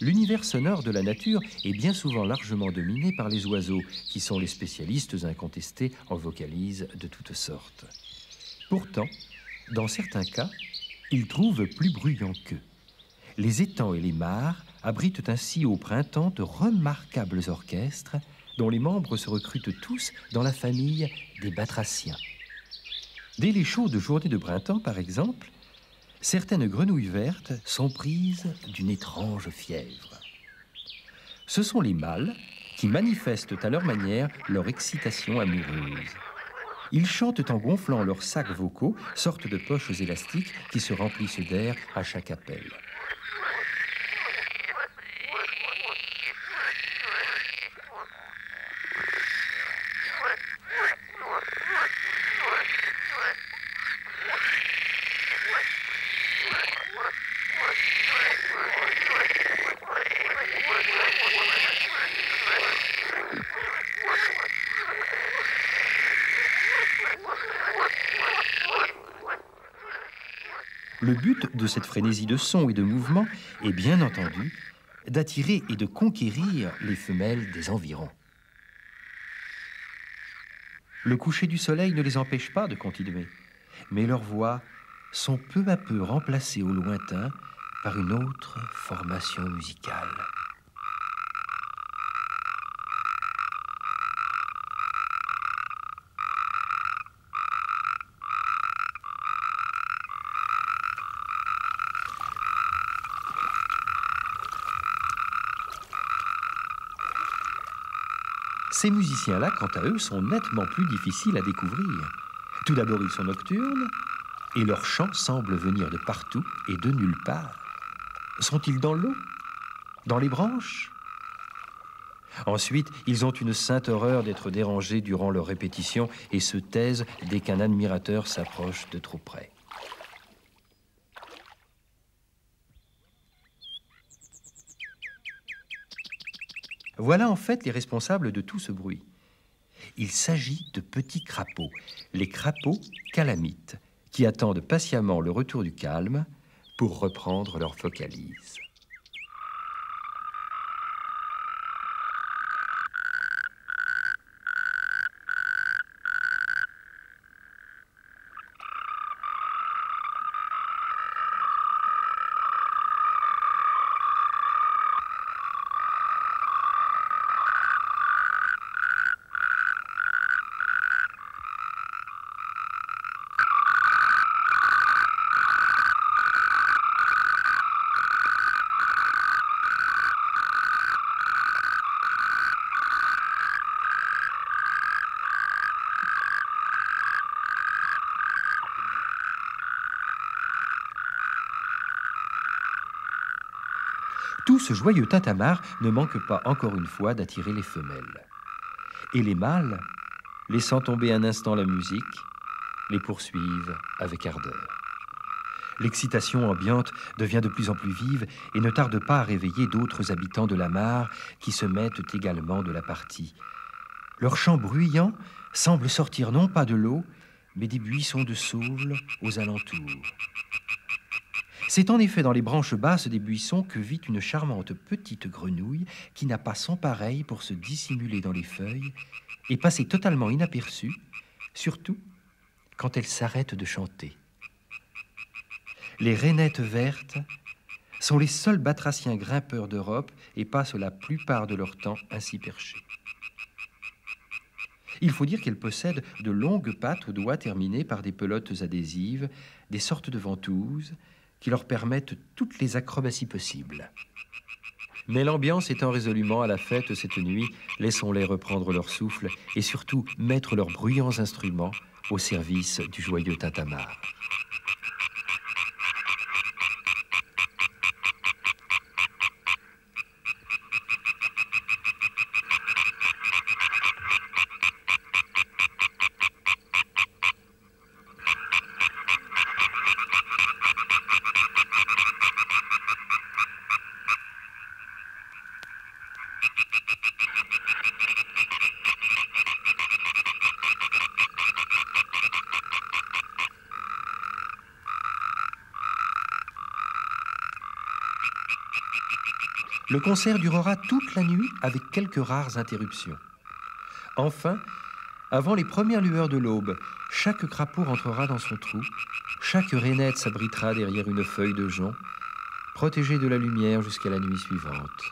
L'univers sonore de la nature est bien souvent largement dominé par les oiseaux, qui sont les spécialistes incontestés en vocalises de toutes sortes. Pourtant, dans certains cas, ils trouvent plus bruyants qu'eux. Les étangs et les mares abritent ainsi au printemps de remarquables orchestres dont les membres se recrutent tous dans la famille des batraciens. Dès les chaudes journées de printemps, par exemple, certaines grenouilles vertes sont prises d'une étrange fièvre. Ce sont les mâles qui manifestent à leur manière leur excitation amoureuse. Ils chantent en gonflant leurs sacs vocaux, sorte de poches élastiques qui se remplissent d'air à chaque appel. Le but de cette frénésie de sons et de mouvements est bien entendu d'attirer et de conquérir les femelles des environs. Le coucher du soleil ne les empêche pas de continuer, mais leurs voix sont peu à peu remplacées au lointain par une autre formation musicale. Ces musiciens-là, quant à eux, sont nettement plus difficiles à découvrir. Tout d'abord, ils sont nocturnes, et leur chant semble venir de partout et de nulle part. Sont-ils dans l'eau? Dans les branches? Ensuite, ils ont une sainte horreur d'être dérangés durant leur répétition et se taisent dès qu'un admirateur s'approche de trop près. Voilà en fait les responsables de tout ce bruit. Il s'agit de petits crapauds, les crapauds calamites, qui attendent patiemment le retour du calme pour reprendre leur vocalise. Tout ce joyeux tintamarre ne manque pas encore une fois d'attirer les femelles. Et les mâles, laissant tomber un instant la musique, les poursuivent avec ardeur. L'excitation ambiante devient de plus en plus vive et ne tarde pas à réveiller d'autres habitants de la mare qui se mettent également de la partie. Leur chant bruyant semble sortir non pas de l'eau, mais des buissons de saules aux alentours. C'est en effet dans les branches basses des buissons que vit une charmante petite grenouille qui n'a pas son pareil pour se dissimuler dans les feuilles et passer totalement inaperçue, surtout quand elle s'arrête de chanter. Les rainettes vertes sont les seuls batraciens grimpeurs d'Europe et passent la plupart de leur temps ainsi perchés. Il faut dire qu'elles possèdent de longues pattes aux doigts terminées par des pelotes adhésives, des sortes de ventouses, qui leur permettent toutes les acrobaties possibles. Mais l'ambiance étant résolument à la fête cette nuit, laissons-les reprendre leur souffle et surtout mettre leurs bruyants instruments au service du joyeux tintamarre. Le concert durera toute la nuit avec quelques rares interruptions. Enfin, avant les premières lueurs de l'aube, chaque crapaud rentrera dans son trou, chaque rainette s'abritera derrière une feuille de jonc, protégée de la lumière jusqu'à la nuit suivante.